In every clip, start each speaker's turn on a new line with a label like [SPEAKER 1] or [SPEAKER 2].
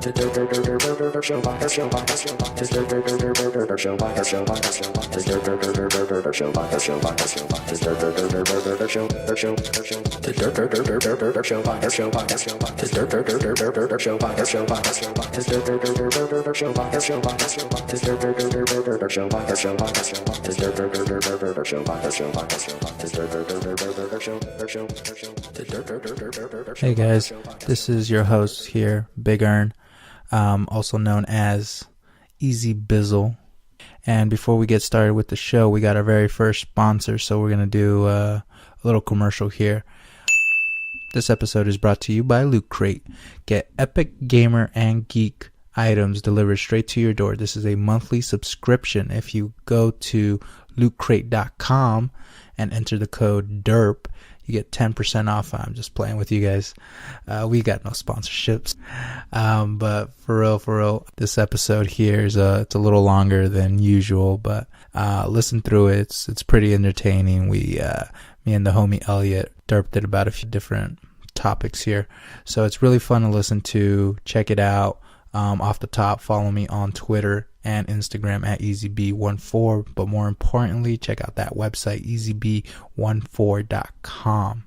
[SPEAKER 1] Hey guys, this is your host here, Big Ern, also known as ezbizzle. And before we get started with the show, we got our very first sponsor, so we're going to do a little commercial here. This episode is brought to you by Loot Crate. Get epic gamer and geek items delivered straight to your door. This is a monthly subscription. If you go to lootcrate.com and enter the code Durp, you get 10% off. I'm just playing with you guys. We got no sponsorships. But for real, this episode here is it's a little longer than usual, but listen through it. It's pretty entertaining. Me and the homie Elliot derped it about a few different topics here. So it's really fun to listen to. Check it out. Off the top, follow me on Twitter and Instagram at ezb14, but more importantly, check out that website, ezb14.com.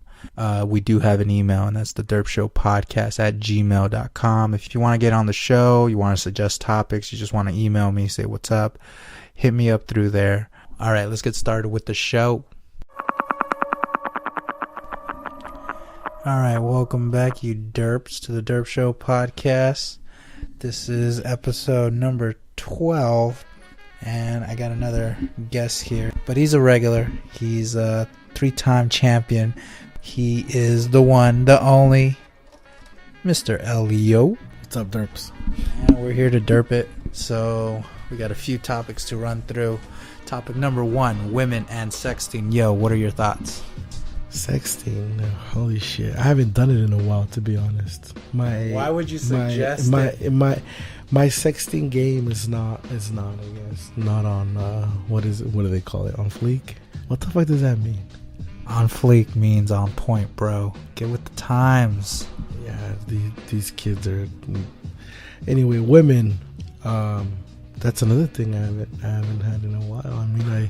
[SPEAKER 1] We do have an email, and that's the derpshowpodcast@gmail.com. If you want to get on the show, you want to suggest topics, you just want to email me, say what's up, hit me up through there. All right, let's get started with the show. All right, welcome back, you derps, to the Derp Show Podcast. This is episode number 12, and I got another guest here, but he's a regular. He's a 3-time champion. He is the one, the only, Mr. Ellio.
[SPEAKER 2] What's up, derps?
[SPEAKER 1] And we're here to derp it, so we got a few topics to run through. Topic number 1, women and sexting. Yo, what are your thoughts?
[SPEAKER 2] Sexting, holy shit! I haven't done it in a while, to be honest.
[SPEAKER 1] Why would you suggest it?
[SPEAKER 2] My sexting game is not. I guess not on. What is it? What do they call it? On fleek? What the fuck does that mean?
[SPEAKER 1] On fleek means on point, bro. Get with the times.
[SPEAKER 2] Yeah, these kids are. Anyway, women. That's another thing I haven't had in a while. I mean,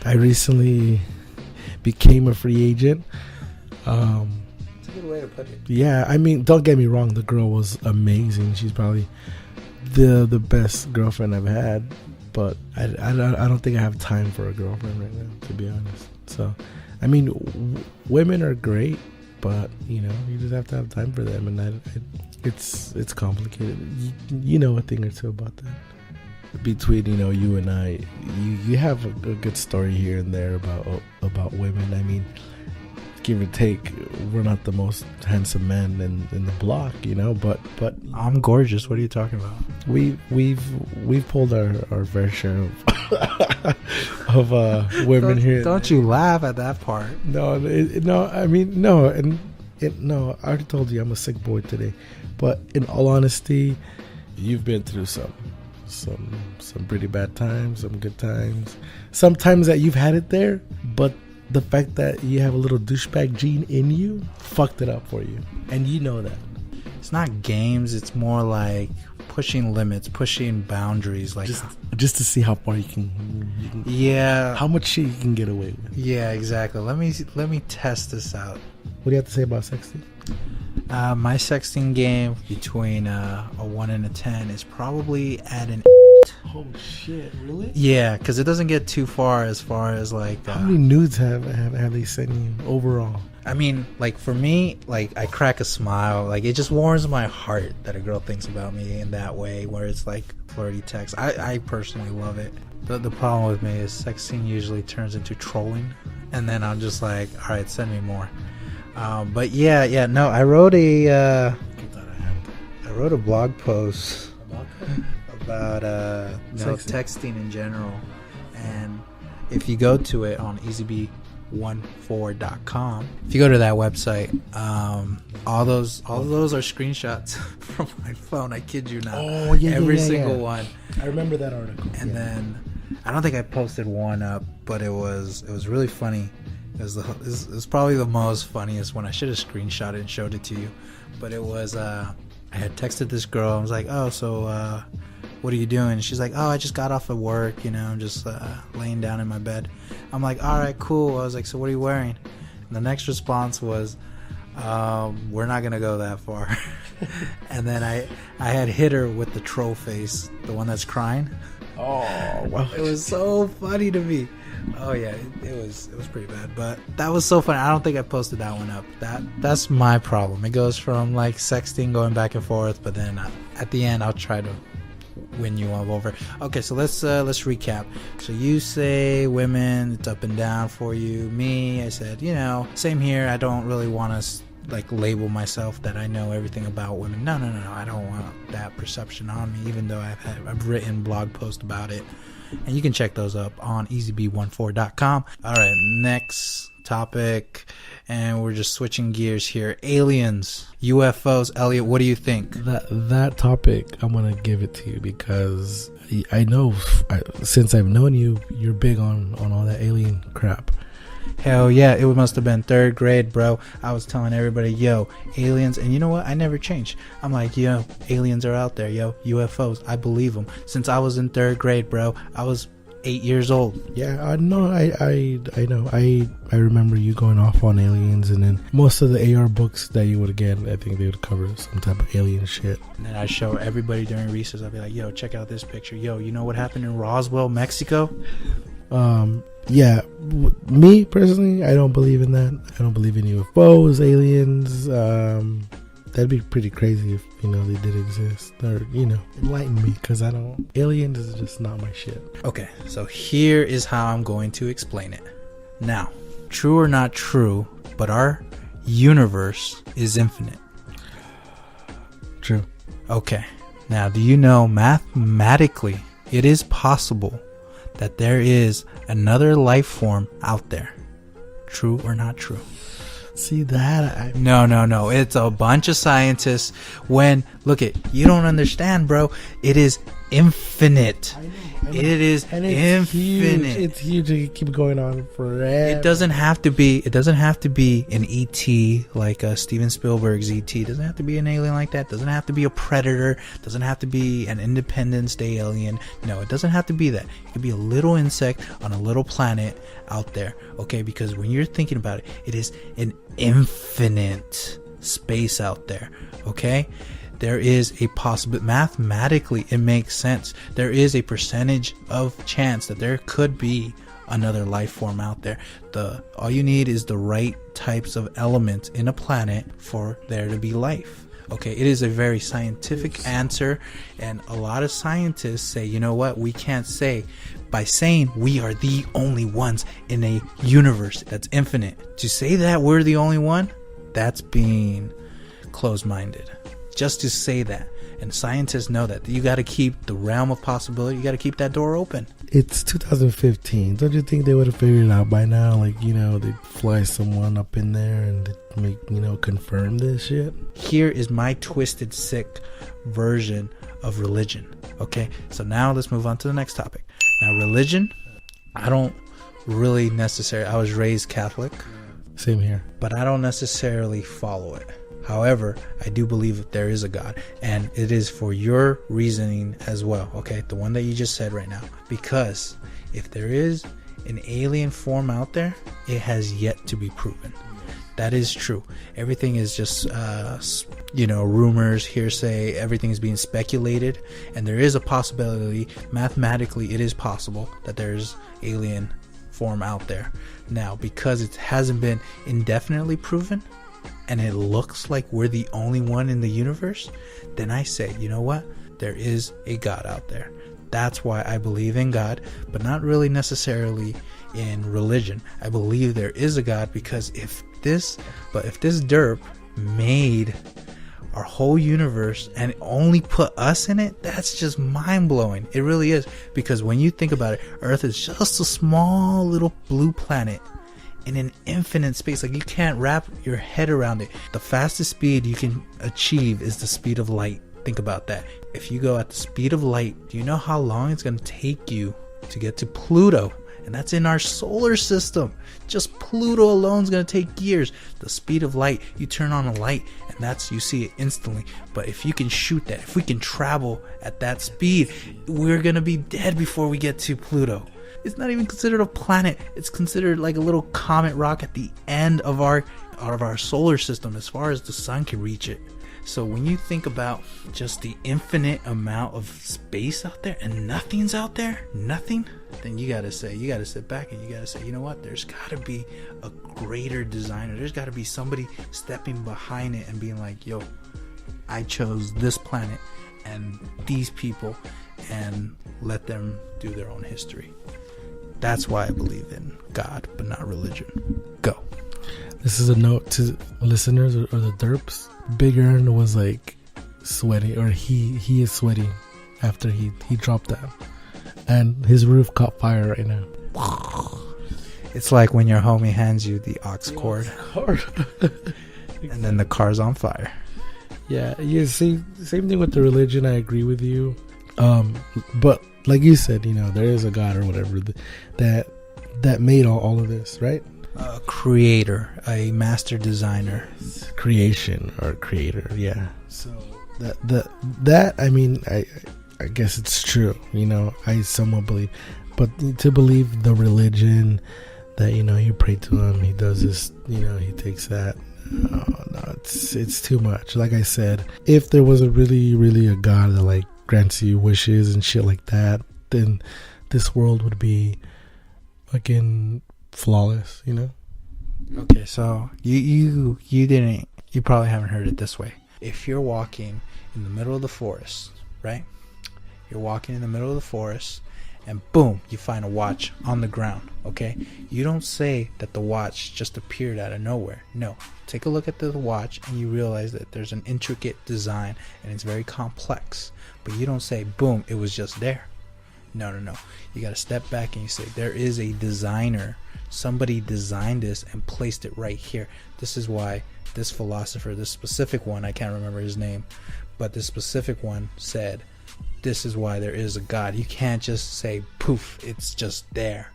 [SPEAKER 2] I recently became a free agent.
[SPEAKER 1] It's a good way to put it.
[SPEAKER 2] Yeah, I mean, don't get me wrong, the girl was amazing. She's probably the best girlfriend I've had, but I don't think I have time for a girlfriend right now, to be honest. So, I mean, women are great, but you know, you just have to have time for them, and it's complicated. You know a thing or two about that. Between you and I, you have a good story here and there about women. I mean, give or take, we're not the most handsome men in the block, but
[SPEAKER 1] I'm gorgeous. What are you talking about?
[SPEAKER 2] We've pulled our fair share of women here.
[SPEAKER 1] Don't you laugh at that part?
[SPEAKER 2] No. I already told you I'm a sick boy today, but in all honesty, you've been through some pretty bad times, some good times, sometimes that you've had it there, but the fact that you have a little douchebag gene in you fucked it up for you, and you know that.
[SPEAKER 1] It's not games, it's more like pushing limits, pushing boundaries, like
[SPEAKER 2] just to see how far you can
[SPEAKER 1] yeah,
[SPEAKER 2] how much shit you can get away with.
[SPEAKER 1] Yeah, exactly. Let me test this out.
[SPEAKER 2] What do you have to say about sexting?
[SPEAKER 1] My sexting game, between a 1 and a 10, is probably at an 8.
[SPEAKER 2] Oh shit, really?
[SPEAKER 1] Yeah, because it doesn't get too far as like
[SPEAKER 2] how many nudes have they sent you overall?
[SPEAKER 1] I mean, like, for me, like, I crack a smile. Like, it just warms my heart that a girl thinks about me in that way, where it's like flirty text. I personally love it. The problem with me is sexting usually turns into trolling, and then I'm just like, all right, send me more. But yeah, no, I wrote a blog post about texting in general, and if you go to it on ezb14.com, if you go to that website, all those are screenshots from my phone. I kid you not.
[SPEAKER 2] Oh yeah,
[SPEAKER 1] every single one.
[SPEAKER 2] I remember that article.
[SPEAKER 1] And then I don't think I posted one up, but it was really funny. It was probably the most funniest one. I should have screenshot it and showed it to you, but it was I had texted this girl. I was like, oh, so what are you doing? And she's like, oh, I just got off of work, I'm just laying down in my bed. I'm like, all right, cool. I was like, so what are you wearing? And the next response was, we're not gonna go that far. And then I had hit her with the troll face, the one that's crying.
[SPEAKER 2] Oh, wow.
[SPEAKER 1] It was so funny to me. Oh yeah, it was pretty bad, but that was so funny. I don't think I posted that one up. That's my problem. It goes from like sexting, going back and forth, but then at the end I'll try to win you all over. Okay, so let's recap. So you say women, it's up and down for you. Me, I said, same here. I don't really want to like label myself that I know everything about women. No. I don't want that perception on me, even though I've written blog posts about it. And you can check those up on ezb14.com. All right, next topic. And we're just switching gears here. Aliens, UFOs. Elliot, what do you think?
[SPEAKER 2] That topic, I'm going to give it to you because I know since I've known you, you're big on all that alien crap.
[SPEAKER 1] Hell yeah, it must have been 3rd grade, bro. I was telling everybody, yo, aliens. And you know what? I never changed. I'm like, yo, aliens are out there, yo, UFOs. I believe them. Since I was in 3rd grade, bro. I was 8 years old.
[SPEAKER 2] Yeah, I know. I know. I remember you going off on aliens, and then most of the AR books that you would get, I think they would cover some type of alien shit.
[SPEAKER 1] And then I show everybody during recess. I'd be like, yo, check out this picture. Yo, you know what happened in Roswell, Mexico?
[SPEAKER 2] Yeah, me personally, I don't believe in that. I don't believe in UFOs, aliens. That'd be pretty crazy if they did exist, or enlighten me, because aliens is just not my shit.
[SPEAKER 1] Okay, so here is how I'm going to explain it. Now, true or not true, but our universe is infinite.
[SPEAKER 2] True.
[SPEAKER 1] Okay, now do you know mathematically it is possible that there is another life form out there? True or not true?
[SPEAKER 2] See that?
[SPEAKER 1] No. It's a bunch of scientists. You don't understand, bro. It is infinite. I know. It is infinite.
[SPEAKER 2] Huge. It's huge. It keep going on forever.
[SPEAKER 1] It doesn't have to be an ET like Steven Spielberg's ET. It doesn't have to be an alien like that. It doesn't have to be a predator. It doesn't have to be an Independence Day alien. No, it doesn't have to be that. It could be a little insect on a little planet out there. Okay, because when you're thinking about it, it is an infinite space out there. Okay. There is a possibility, mathematically it makes sense. There is a percentage of chance that there could be another life form out there. All you need is the right types of elements in a planet for there to be life. Okay, it is a very scientific answer, and a lot of scientists say, you know what, we can't say, by saying we are the only ones in a universe that's infinite. To say that we're the only one, that's being closed-minded. Just to say that, and scientists know that you got to keep the realm of possibility, you got to keep that door open.
[SPEAKER 2] It's 2015. Don't you think they would have figured it out by now? Like, they'd fly someone up in there and they'd make, confirm this shit.
[SPEAKER 1] Here is my twisted, sick version of religion. Okay, so now let's move on to the next topic. Now, religion, I don't really necessarily, I was raised Catholic.
[SPEAKER 2] Same here.
[SPEAKER 1] But I don't necessarily follow it. However, I do believe that there is a God, and it is for your reasoning as well, okay? The one that you just said right now. Because if there is an alien form out there, it has yet to be proven. That is true. Everything is just, rumors, hearsay. Everything is being speculated, and there is a possibility, mathematically, it is possible that there's alien form out there. Now, because it hasn't been indefinitely proven, and it looks like we're the only one in the universe, then I say, you know what? There is a God out there. That's why I believe in God, but not really necessarily in religion. I believe there is a God because if this Durp made our whole universe and only put us in it, that's just mind-blowing. It really is. Because when you think about it, Earth is just a small little blue planet in an infinite space. Like, you can't wrap your head around it. The fastest speed you can achieve is the speed of light. Think about that. If you go at the speed of light, do you know how long it's going to take you to get to Pluto? And that's in our solar system. Just Pluto alone is going to take years. The speed of light, you turn on a light and you see it instantly. But if you can shoot that, if we can travel at that speed, we're going to be dead before we get to Pluto. It's not even considered a planet. It's considered like a little comet rock at the end of our solar system as far as the sun can reach it. So when you think about just the infinite amount of space out there and nothing's out there, nothing, then you gotta sit back and you gotta say, you know what, there's gotta be a greater designer. There's gotta be somebody stepping behind it and being like, yo, I chose this planet and these people and let them do their own history. That's why I believe in God, but not religion. Go.
[SPEAKER 2] This is a note to listeners or the derps. Big Ern was like sweating, or he is sweating after he dropped that, and his roof caught fire right now.
[SPEAKER 1] It's like when your homie hands you the aux cord and then the car's on fire.
[SPEAKER 2] Yeah, same thing with the religion. I agree with you, but like you said, there is a God or whatever that made all of this, right?
[SPEAKER 1] A creator, a master designer,
[SPEAKER 2] creation or creator, yeah. So that I mean, I guess it's true. I somewhat believe, but to believe the religion that you pray to him, he does this, he takes that. No, it's too much. Like I said, if there was a really a God that like grants you wishes and shit like that, then this world would be fucking flawless,
[SPEAKER 1] Okay, so you probably haven't heard it this way. If you're walking in the middle of the forest, right? You're walking in the middle of the forest and boom, you find a watch on the ground, okay? You don't say that the watch just appeared out of nowhere. No, take a look at the watch and you realize that there's an intricate design and it's very complex. But you don't say, boom, it was just there. No. You got to step back and you say, there is a designer. Somebody designed this and placed it right here. This is why this philosopher, this specific one, I can't remember his name, but this specific one said, this is why there is a God. You can't just say, poof, it's just there.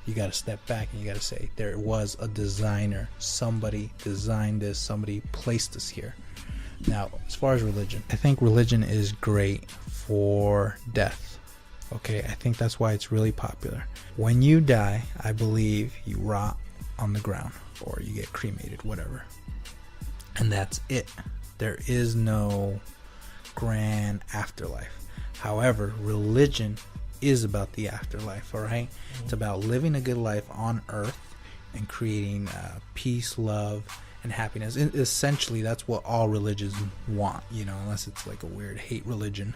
[SPEAKER 1] You got to step back and you got to say, there was a designer. Somebody designed this. Somebody placed this here. Now, as far as religion, I think religion is great for death. Okay, I think that's why it's really popular. When you die, I believe you rot on the ground or you get cremated, whatever. And that's it. There is no grand afterlife. However, religion is about the afterlife, all right? It's about living a good life on earth and creating peace, love, and happiness. Essentially, that's what all religions want, unless it's like a weird hate religion.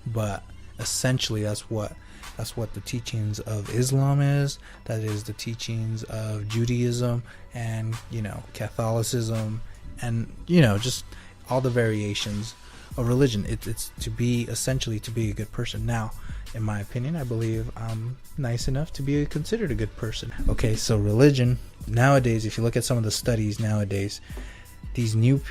[SPEAKER 1] But essentially, that's what the teachings of Islam is. That is the teachings of Judaism and Catholicism and just all the variations of religion. It's to be essentially to be a good person. Now, in my opinion, I believe I'm nice enough to be considered a good person. Okay, so religion nowadays, if you look at some of the studies nowadays, these new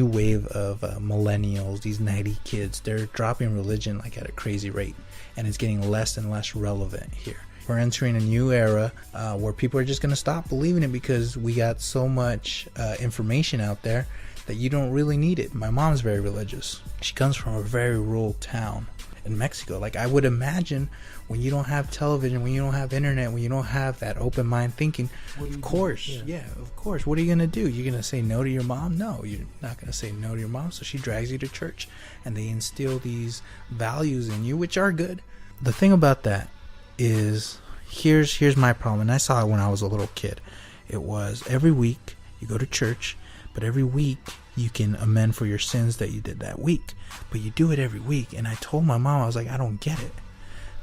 [SPEAKER 1] wave of millennials, these 90 kids, they're dropping religion like at a crazy rate, and it's getting less and less relevant here. We're entering a new era where people are just going to stop believing it because we got so much information out there that you don't really need it. My mom's very religious. She comes from a very rural town in Mexico. Like, I would imagine when you don't have television, when you don't have internet, when you don't have that open mind thinking, of course, what are you going to do? You're going to say no to your mom? No, you're not going to say no to your mom. So she drags you to church and they instill these values in you, which are good. The thing about that is, here's my problem, and I saw it when I was a little kid. It was every week you go to church, but every week you can amend for your sins that you did that week. But you do it every week. And I told my mom, I was like, I don't get it.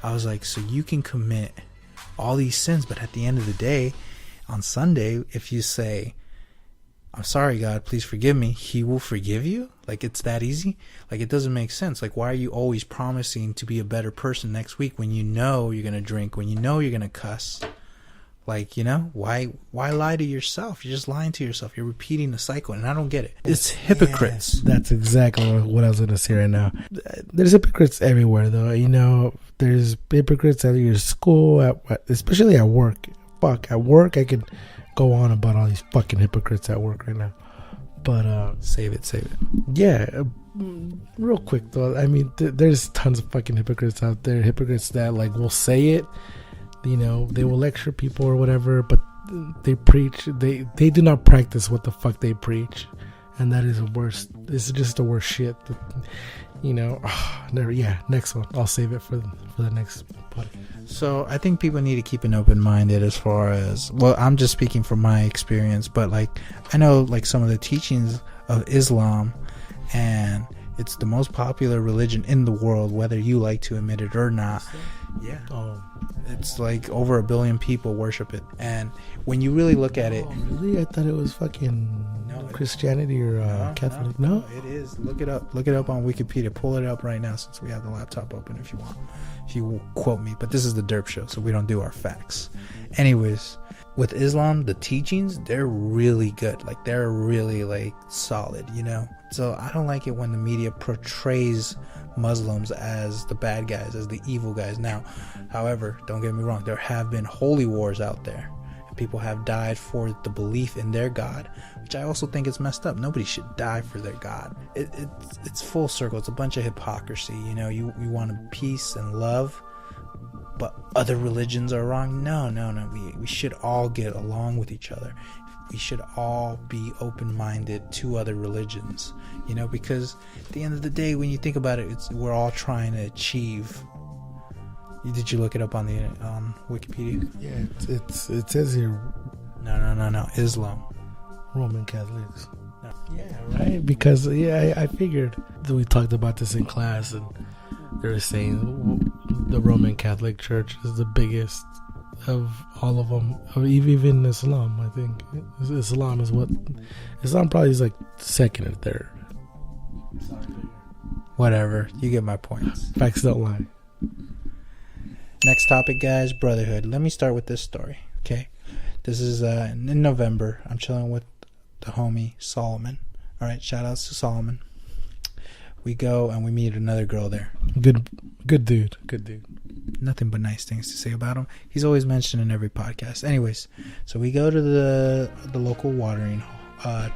[SPEAKER 1] I was like, so you can commit all these sins, but at the end of the day, on Sunday, if you say, I'm sorry, God, please forgive me, he will forgive you? Like, it's that easy? Like, it doesn't make sense. Like, why are you always promising to be a better person next week when you know you're going to drink, when you know you're going to cuss? Like, why lie to yourself? You're just lying to yourself. You're repeating the cycle, and I don't get it. It's hypocrites.
[SPEAKER 2] Yes, that's exactly what I was going to say right now. There's hypocrites everywhere, though. there's hypocrites at your school, especially at work. Fuck, at work I could go on about all these fucking hypocrites at work right now. But
[SPEAKER 1] save it.
[SPEAKER 2] Yeah, real quick though. I mean, there's tons of fucking hypocrites out there. Hypocrites that like will say it, you know, they will lecture people or whatever, but they preach. They do not practice what the fuck they preach, and that is the worst. This is just the worst shit. You know, next one. I'll save it for the next podcast.
[SPEAKER 1] So I think people need to keep an open minded as far as, well, I'm just speaking from my experience, but like I know like some of the teachings of Islam, and it's the most popular religion in the world, whether you like to admit it or not. Yeah.
[SPEAKER 2] Oh,
[SPEAKER 1] it's like over 1 billion people worship it, and when you really look at it,
[SPEAKER 2] really? I thought it was fucking Christianity or Catholic. No,
[SPEAKER 1] it is. Look it up on Wikipedia. Pull it up right now since we have the laptop open if you want, if you quote me. But this is the Durp show, so we don't do our facts. Anyways, with Islam, the teachings, they're really good. Like they're really like solid, you know. So I don't like it when the media portrays Muslims as the bad guys, as the evil guys. Now, however, don't get me wrong, there have been holy wars out there, and people have died for the belief in their God, which I also think is messed up. Nobody should die for their God. It's full circle. It's a bunch of hypocrisy. You know, you want peace and love, but other religions are wrong. No. We should all get along with each other. We should all be open-minded to other religions, you know, because at the end of the day, when you think about it, we're all trying to achieve. Did you look it up on the Wikipedia?
[SPEAKER 2] Yeah, it says here.
[SPEAKER 1] No. Islam.
[SPEAKER 2] Roman Catholics. No. Yeah, right. Because I figured that we talked about this in class, and they were saying the Roman Catholic Church is the biggest of all of them, even Islam. I think Islam probably is like second or third.
[SPEAKER 1] Whatever, you get my points.
[SPEAKER 2] Facts don't lie.
[SPEAKER 1] Next topic, guys, Brotherhood. Let me start with this story, okay? This is in November. I'm chilling with the homie Solomon. All right, shout outs to Solomon. We go and we meet another girl there. Good dude. Nothing but nice things to say about him. He's always mentioned in every podcast. Anyways, so we go to the local watering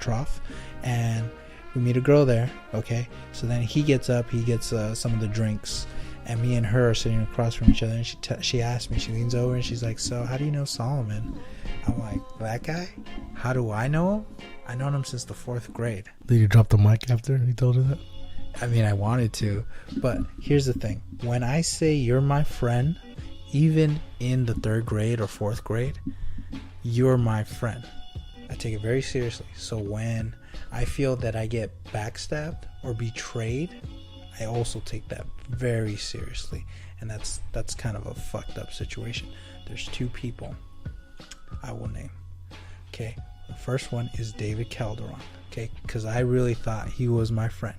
[SPEAKER 1] trough, and we meet a girl there. Okay, so then he gets up, he gets some of the drinks, and me and her are sitting across from each other. And she asked me, she leans over and she's like, "So how do you know Solomon?" I'm like, "That guy? How do I know him? I known him since the 4th grade."
[SPEAKER 2] Did you drop the mic after he told her that?
[SPEAKER 1] I mean, I wanted to, but here's the thing. When I say you're my friend, even in the 3rd grade or 4th grade, you're my friend. I take it very seriously. So when I feel that I get backstabbed or betrayed, I also take that very seriously. And that's kind of a fucked up situation. There's 2 people I will name. Okay, the first one is David Calderon. Okay, because I really thought he was my friend.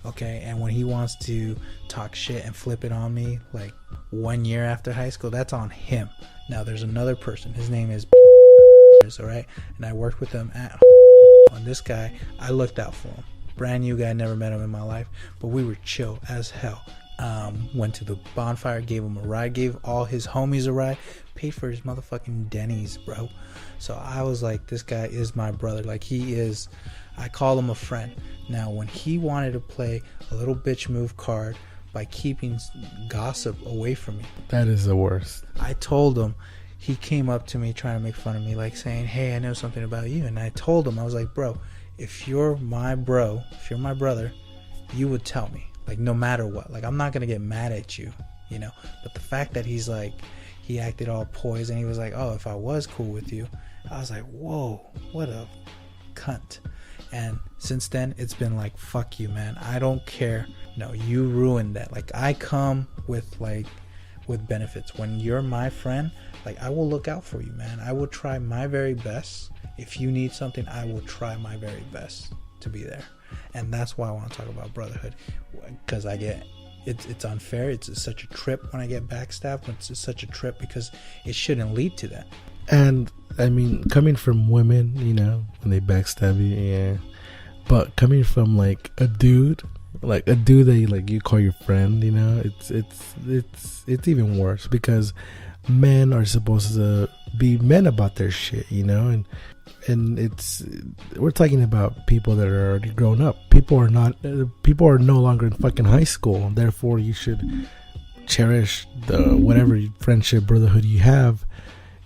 [SPEAKER 1] Okay, and when he wants to talk shit and flip it on me like 1 year after high school, that's on him. Now there's another person. His name is all right, and I worked with him at on this guy. I looked out for him. Brand new guy, never met him in my life, but we were chill as hell. Went to the bonfire, gave him a ride, gave all his homies a ride, paid for his motherfucking Denny's, bro. So I was like, this guy is my brother. Like, he is, I call him a friend. Now, when he wanted to play a little bitch move card by keeping gossip away from me,
[SPEAKER 2] that is the worst.
[SPEAKER 1] I told him, he came up to me trying to make fun of me, like saying, "Hey, I know something about you." And I told him, I was like, "Bro, if you're my brother, you would tell me, like, no matter what. Like, I'm not going to get mad at you, you know." But the fact that he's like, he acted all poised and he was like, "Oh, if I was cool with you," I was like, whoa, what a cunt. And since then, it's been like, fuck you, man. I don't care. No, you ruined that. Like, I come with benefits. When you're my friend, like, I will look out for you, man. I will try my very best. If you need something, I will try my very best to be there. And that's why I want to talk about brotherhood, because I get it's unfair. It's such a trip when I get backstabbed. It's such a trip because it shouldn't lead to that.
[SPEAKER 2] And I mean, coming from women, you know, when they backstab you, yeah. But coming from like a dude, like a dude that you call your friend, it's even worse because men are supposed to be men about their shit, and we're talking about people that are already grown up. People are no longer in fucking high school. Therefore, you should cherish the whatever friendship, brotherhood you have.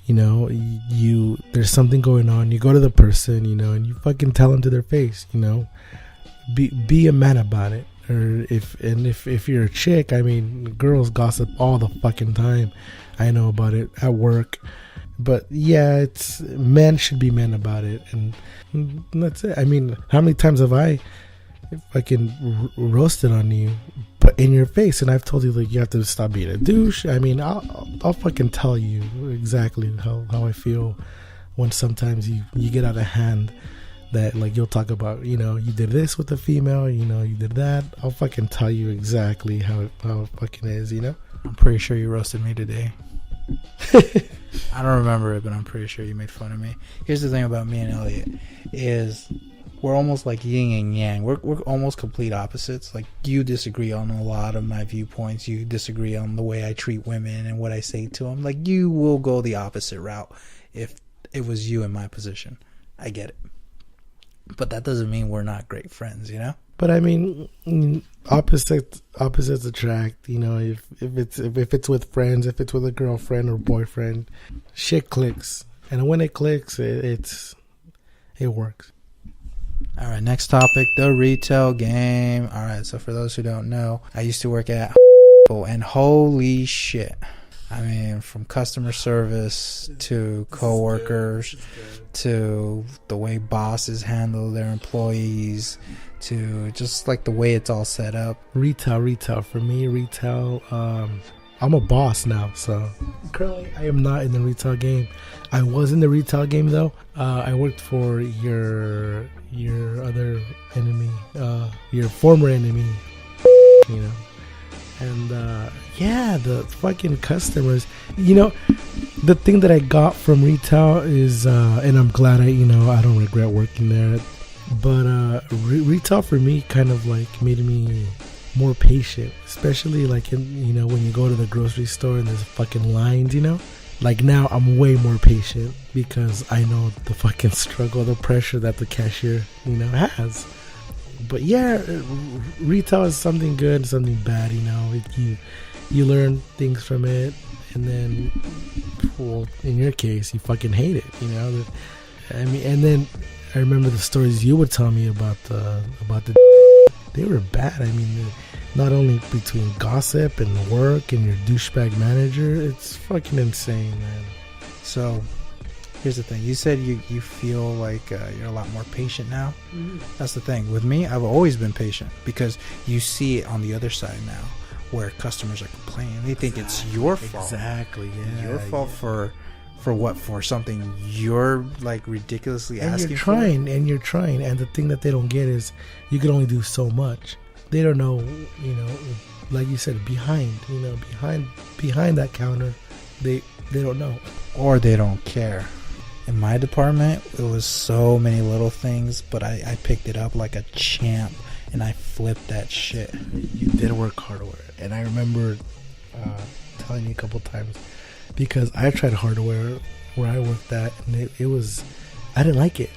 [SPEAKER 2] There's something going on. You go to the person, and you fucking tell them to their face. Be a man about it. Or if you're a chick, I mean, girls gossip all the fucking time. I know about it at work. But yeah, it's men should be men about it, and that's it. I mean, how many times have I fucking roasted on you, but in your face, and I've told you you have to stop being a douche. I mean, I'll fucking tell you exactly how I feel when sometimes you get out of hand. That you'll talk about, you did this with the female, you did that. I'll fucking tell you exactly how it fucking is,
[SPEAKER 1] I'm pretty sure you roasted me today. I don't remember it, but I'm pretty sure you made fun of me. Here's the thing about me and Elliot is we're almost like yin and yang. We're almost complete opposites. Like, you disagree on a lot of my viewpoints. You disagree on the way I treat women and what I say to them. Like, you will go the opposite route if it was you in my position. I get it. But that doesn't mean we're not great friends,
[SPEAKER 2] But I mean, opposites attract. If it's with friends, if it's with a girlfriend or boyfriend, shit clicks. And when it clicks, it works.
[SPEAKER 1] All right, next topic, the retail game. All right, so for those who don't know, I used to work at and holy shit. I mean, from customer service to coworkers to the way bosses handle their employees to just the way it's all set up.
[SPEAKER 2] Retail. For me, I'm a boss now, so currently I am not in the retail game. I was in the retail game though. I worked for your other enemy, your former enemy, And the fucking customers, the thing that I got from retail is, and I'm glad I don't regret working there, but retail for me kind of made me more patient, especially when you go to the grocery store and there's fucking lines, now I'm way more patient because I know the fucking struggle, the pressure that the cashier, has. But yeah, retail is something good, something bad, you learn things from it, and then, well, in your case, you fucking hate it, I mean, and then I remember the stories you would tell me about the they were bad. I mean, not only between gossip and work and your douchebag manager, it's fucking insane, man.
[SPEAKER 1] So here's the thing. You said you feel like you're a lot more patient now. Mm-hmm. That's the thing. With me, I've always been patient because you see it on the other side now where customers are complaining. They think it's your fault.
[SPEAKER 2] Exactly, yeah.
[SPEAKER 1] Your fault for what? For something you're ridiculously asking for?
[SPEAKER 2] And you're trying. And the thing that they don't get is you can only do so much. They don't know, like you said, behind that counter, they don't know.
[SPEAKER 1] Or they don't care. In my department, it was so many little things, but I picked it up like a champ, and I flipped that shit.
[SPEAKER 2] You did work hardware, and I remember telling you a couple times, because I tried hardware where I worked at, and it was, I didn't like it.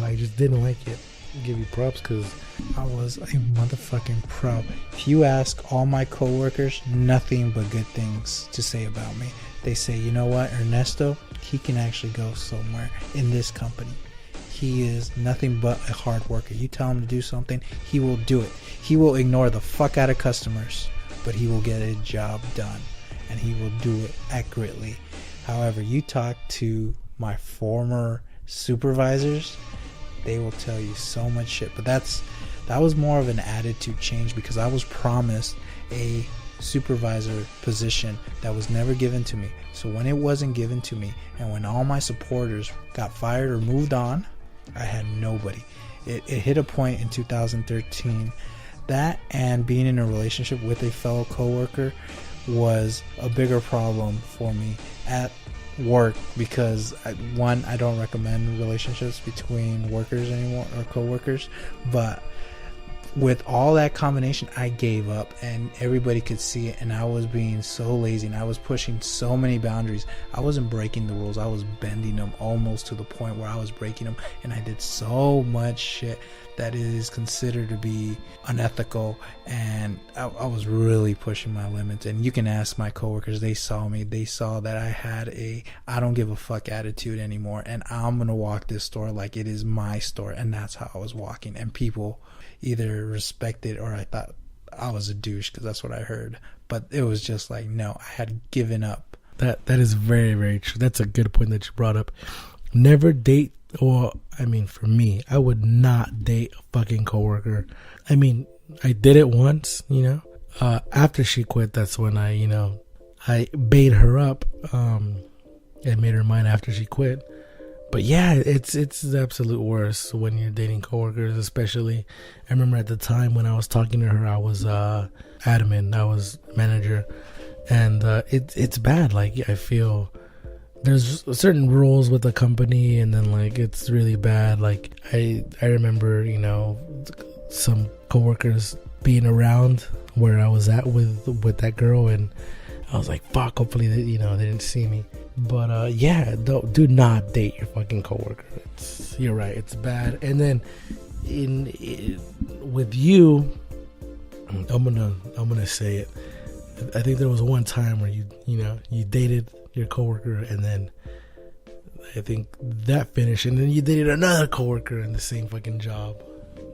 [SPEAKER 2] I just didn't like it. I'll give you props because
[SPEAKER 1] I was a motherfucking pro. If you ask all my coworkers, nothing but good things to say about me. They say, you know what, Ernesto, he can actually go somewhere in this company. He is nothing but a hard worker. You tell him to do something, he will do it. He will ignore the fuck out of customers, but he will get a job done, and he will do it accurately. However, you talk to my former supervisors, they will tell you so much shit. But that was more of an attitude change because I was promised a supervisor position that was never given to me. So when it wasn't given to me, and when all my supporters got fired or moved on, I had nobody. It hit a point in 2013. That and being in a relationship with a fellow coworker was a bigger problem for me at work because I don't recommend relationships between workers anymore or coworkers, but with all that combination, I gave up, and everybody could see it, and I was being so lazy, and I was pushing so many boundaries. I wasn't breaking the rules, I was bending them almost to the point where I was breaking them, and I did so much shit that is considered to be unethical, and I was really pushing my limits. And you can ask my coworkers, they saw me, they saw that I had a I don't give a fuck attitude anymore, and I'm gonna walk this store like it is my store, and that's how I was walking. And people either respected or I thought I was a douche, because that's what I heard, but it was just like, no, I had given up.
[SPEAKER 2] That is very, very true. That's a good point that you brought up. Never date, or I mean, for me, I would not date a fucking coworker. I mean, I did it once, after she quit. That's when I bait her up, and made her mine after she quit. But yeah, it's the absolute worst when you're dating coworkers, especially. I remember at the time when I was talking to her, I was admin, I was manager, and it's bad. Like, I feel there's certain rules with the company, and then like it's really bad. Like I remember, some coworkers being around where I was at with that girl, and I was like, fuck, hopefully they didn't see me. But yeah, do not date your fucking coworker. You're right, it's bad. And then with you, I'm gonna say it. I think there was one time where you dated your coworker, and then I think that finished, and then you dated another coworker in the same fucking job.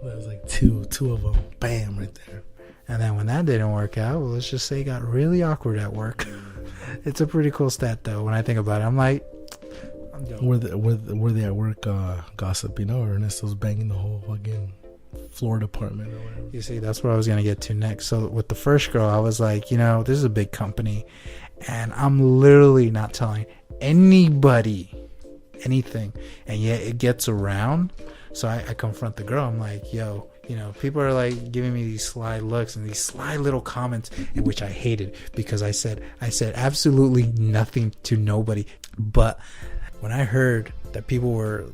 [SPEAKER 2] That was like two of them. Bam, right there.
[SPEAKER 1] And then when that didn't work out, well, let's just say it got really awkward at work. It's a pretty cool stat, though. When I think about it, I'm like,
[SPEAKER 2] were they at work gossip, or Ernesto's banging the whole fucking floor department or whatever.
[SPEAKER 1] You see, that's what I was going to get to next. So with the first girl, I was like, this is a big company, and I'm literally not telling anybody anything, and yet it gets around. So I confront the girl. I'm like, yo, people are like giving me these sly looks and these sly little comments, in which I hated, because I said absolutely nothing to nobody. But when I heard that people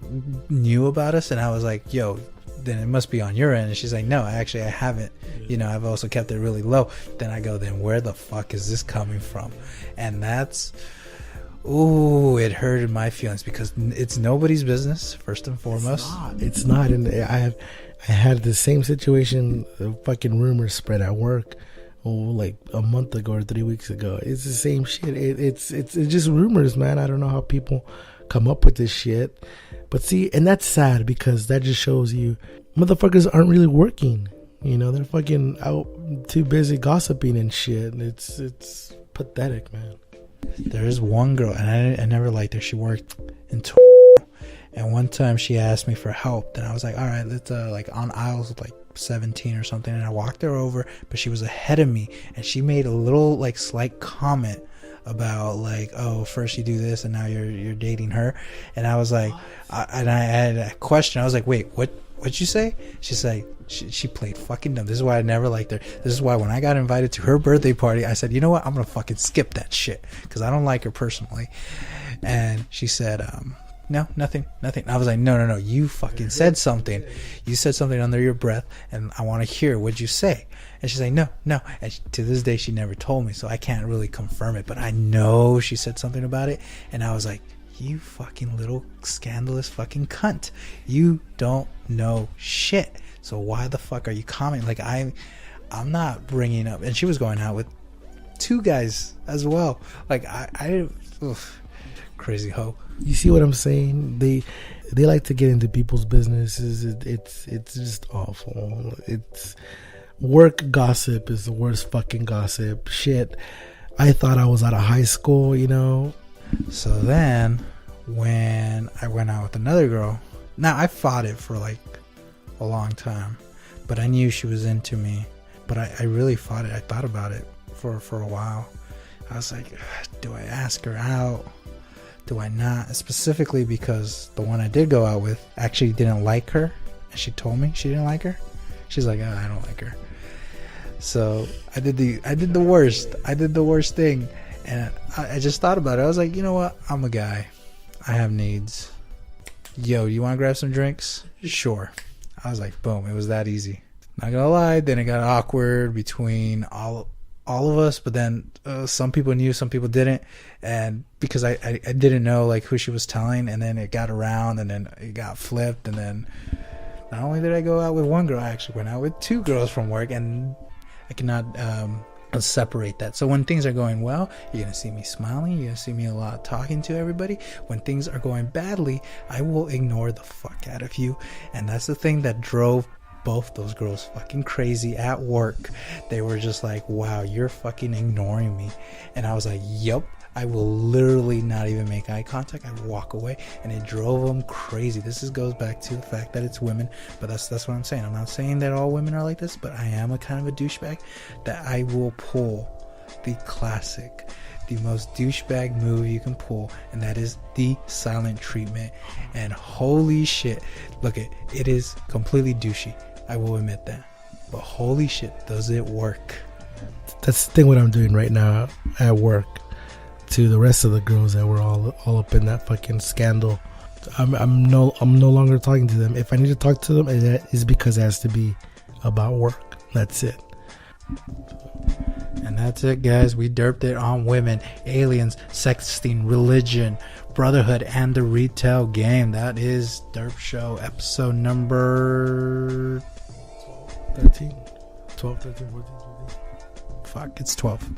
[SPEAKER 1] knew about us, and I was like, yo, then it must be on your end. And she's like, no, actually I haven't. I've also kept it really low. Then I go, then where the fuck is this coming from? And that's, it hurted my feelings, because it's nobody's business, first and foremost.
[SPEAKER 2] It's not. And I had the same situation, fucking rumors spread at work, like a month ago or 3 weeks ago. It's the same shit. It's just rumors, man. I don't know how people come up with this shit. But see, and that's sad, because that just shows you motherfuckers aren't really working. They're fucking out too busy gossiping and shit. It's pathetic, man.
[SPEAKER 1] There is one girl, and I never liked her. She worked in and one time she asked me for help. Then I was like, all right, let's like on aisles like 17 or something. And I walked her over, but she was ahead of me, and she made a little like slight comment about like, oh, first you do this and now you're dating her. And I was like, I had a question. I was like, wait, what'd you say? She's like, she played fucking dumb. This is why I never liked her. This is why when I got invited to her birthday party, I said, you know what, I'm gonna fucking skip that shit, because I don't like her personally. And she said, no, nothing. I was like, no, you fucking said something. You said something under your breath, and I want to hear what'd you say. And she's like, no. And to this day, she never told me, so I can't really confirm it, but I know she said something about it. And I was like, you fucking little scandalous fucking cunt. You don't know shit. So why the fuck are you commenting? Like, I'm not bringing up. And she was going out with 2 guys as well. Like, crazy hoe.
[SPEAKER 2] You see what I'm saying? They like to get into people's businesses. It's just awful. It's work gossip is the worst fucking gossip. Shit. I thought I was out of high school,
[SPEAKER 1] So then when I went out with another girl, now I fought it for like a long time, but I knew she was into me. But I really fought it. I thought about it for a while. I was like, do I ask her out? Do I not? Specifically because the one I did go out with actually didn't like her, and she told me she didn't like her. She's like, I don't like her. So I did the worst. I did the worst thing, and I just thought about it. I was like, you know what? I'm a guy. I have needs. Yo, you want to grab some drinks? Sure. I was like, boom. It was that easy. Not gonna lie, then it got awkward between all of us, but then some people knew, some people didn't, and because I didn't know like who she was telling, and then it got around, and then it got flipped, and then not only did I go out with one girl, I actually went out with two girls from work, and I cannot separate that. So when things are going well, you're gonna see me smiling, you're gonna see me a lot talking to everybody. When things are going badly, I will ignore the fuck out of you, and that's the thing that drove both those girls fucking crazy at work. They were just like, wow, you're fucking ignoring me. And I was like, yup, I will literally not even make eye contact. I walk away, and it drove them crazy. This goes back to the fact that it's women, but that's what I'm saying. I'm not saying that all women are like this, but I am a kind of a douchebag that I will pull the classic, the most douchebag move you can pull, and that is the silent treatment. And holy shit, look, it is completely douchey, I will admit that, but holy shit, does it work.
[SPEAKER 2] That's the thing what I'm doing right now at work to the rest of the girls that were all up in that fucking scandal. I'm no longer talking to them. If I need to talk to them, it is because it has to be about work. That's it.
[SPEAKER 1] And that's it, guys. We derped it on women, aliens, sexting, religion, Brotherhood, and the retail game. That is Derp Show episode number
[SPEAKER 2] 13, 12, 13, 14, 15.
[SPEAKER 1] Fuck, it's 12.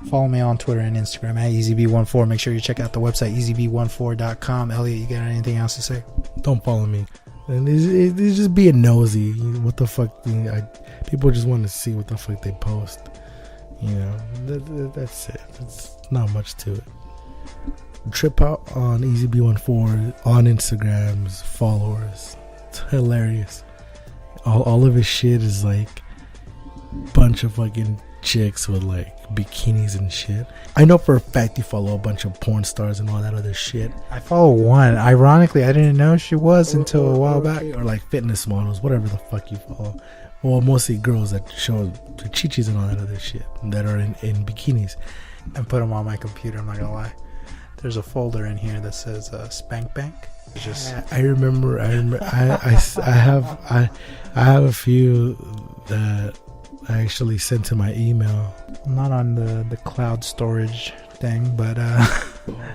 [SPEAKER 1] Follow me on Twitter and Instagram at ezb14. Make sure you check out the website ezb14.com. Elliot, you got anything else to say?
[SPEAKER 2] Don't follow me. And it's just being nosy. What the fuck? People just want to see what the fuck they post. You know, that's it. It's not much to it. Trip out on ezb14 on Instagram's followers. It's hilarious. All of his shit is like bunch of fucking chicks with like bikinis and shit. I know for a fact you follow a bunch of porn stars and all that other shit.
[SPEAKER 1] I follow one. Ironically, I didn't know she was until a while back.
[SPEAKER 2] Or like fitness models, whatever the fuck you follow. Well, mostly girls that show their chichis and all that other shit that are in bikinis.
[SPEAKER 1] And put them on my computer, I'm not gonna lie. There's a folder in here that says Spank Bank. It's just
[SPEAKER 2] I remember I have a few that I actually sent to my email.
[SPEAKER 1] I'm not on the cloud storage thing, but
[SPEAKER 2] oh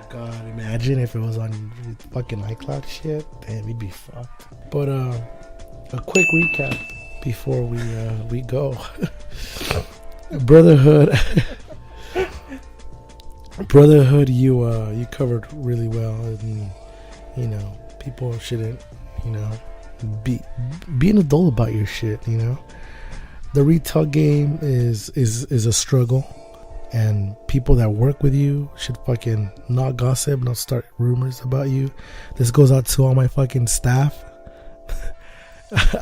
[SPEAKER 2] god, imagine if it was on fucking iCloud shit. Damn, we'd be fucked. But a quick recap before we go. Brotherhood, you covered really well, and you know, people shouldn't, you know, be an adult about your shit, you know. The retail game is a struggle, and people that work with you should fucking not gossip, not start rumors about you. This goes out to all my fucking staff.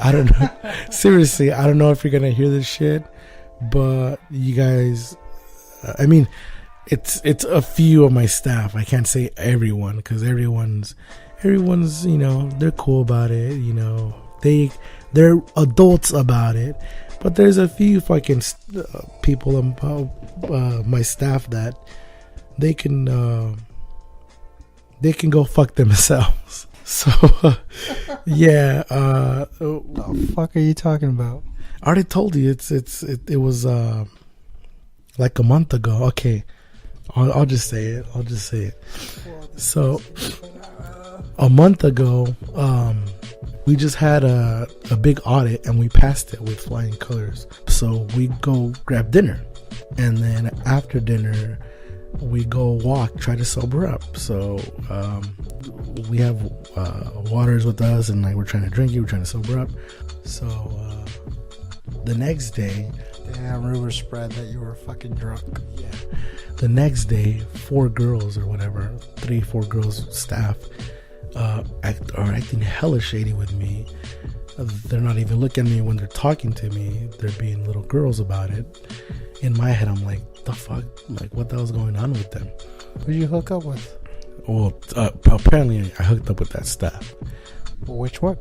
[SPEAKER 2] I don't know. Seriously, I don't know if you're gonna hear this shit, but you guys, I mean, it's a few of my staff. I can't say everyone, because everyone's, you know, they're cool about it. You know, they're adults about it. But there's a few fucking people on my staff that they can go fuck themselves. So yeah.
[SPEAKER 1] What the fuck are you talking about?
[SPEAKER 2] I already told you. It was like a month ago. Okay, I'll just say it. So a month ago, we just had a big audit, and we passed it with flying colors. So we go grab dinner, and then after dinner we go walk, try to sober up. So we have waters with us, and like we're trying to drink it, we're trying to sober up. So the next day,
[SPEAKER 1] damn, rumor spread that you were fucking drunk.
[SPEAKER 2] Yeah. The next day, 4 girls or whatever, 3-4 girls staff are acting hella shady with me. They're not even looking at me when they're talking to me. They're being little girls about it. In my head, I'm like, the fuck? Like, what the hell's going on with them?
[SPEAKER 1] Who'd you hook up with?
[SPEAKER 2] Well, apparently I hooked up with that staff.
[SPEAKER 1] Which one?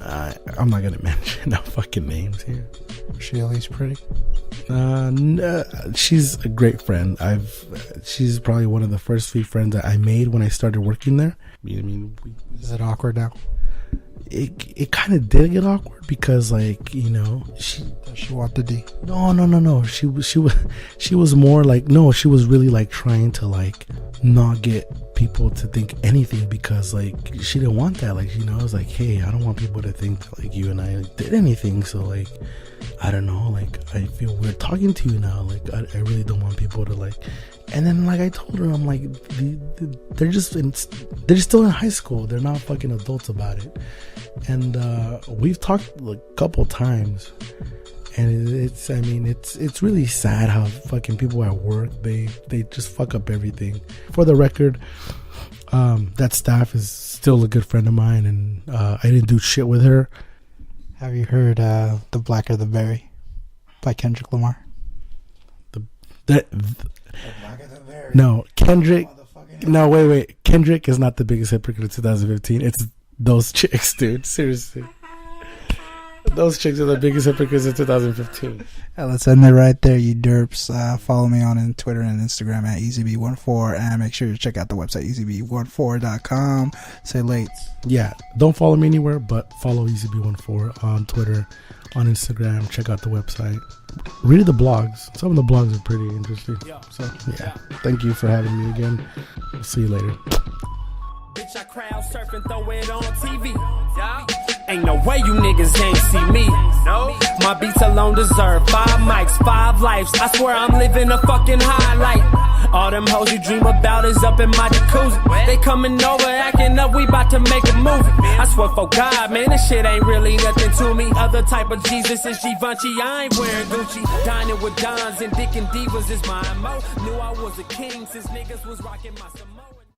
[SPEAKER 2] I'm not gonna mention no fucking names here.
[SPEAKER 1] Was she at least pretty?
[SPEAKER 2] No, she's a great friend. She's probably one of the first few friends that I made when I started working there. I mean,
[SPEAKER 1] is it awkward now?
[SPEAKER 2] it kind of did get awkward because, like, you know,
[SPEAKER 1] she walked the D.
[SPEAKER 2] No. She was more like, no, she was really like trying to like not get people to think anything because like she didn't want that. Like, you know, I was like, hey, I don't want people to think that like you and I did anything. So like, I don't know, like I feel weird talking to you now. Like I really don't want people to like. And then like I told her, I'm like, they're still in high school. They're not fucking adults about it. And we've talked like a couple times, and it's really sad how fucking people at work they just fuck up everything. For the record, that staff is still a good friend of mine, and I didn't do shit with her.
[SPEAKER 1] Have you heard "The Blacker the Berry" by Kendrick Lamar?
[SPEAKER 2] No, Kendrick. No, wait. Kendrick is not the biggest hypocrite of 2015. It's those chicks, dude. Seriously. Those chicks are the biggest hypocrites of 2015.
[SPEAKER 1] Let's end it right there, you derps. Follow me on Twitter and Instagram at ezb14, and make sure you check out the website ezb14.com. Say late.
[SPEAKER 2] Yeah, don't follow me anywhere, but follow ezb14 on Twitter, on Instagram. Check out the website. Read the blogs. Some of the blogs are pretty interesting. So yeah, thank you for having me again. We'll see you later.
[SPEAKER 3] Bitch, I crowd surfing, throw it on TV. Ain't no way you niggas ain't see me. No, my beats alone deserve 5 mics, 5 lives. I swear I'm living a fucking highlight. All them hoes you dream about is up in my jacuzzi. They coming over, acting up, we about to make a movie. I swear for God, man, this shit ain't really nothing to me. Other type of Jesus is Givenchy, I ain't wearing Gucci. Dining with Dons and Dick and Divas is my mo. Knew I was a king since niggas was rocking my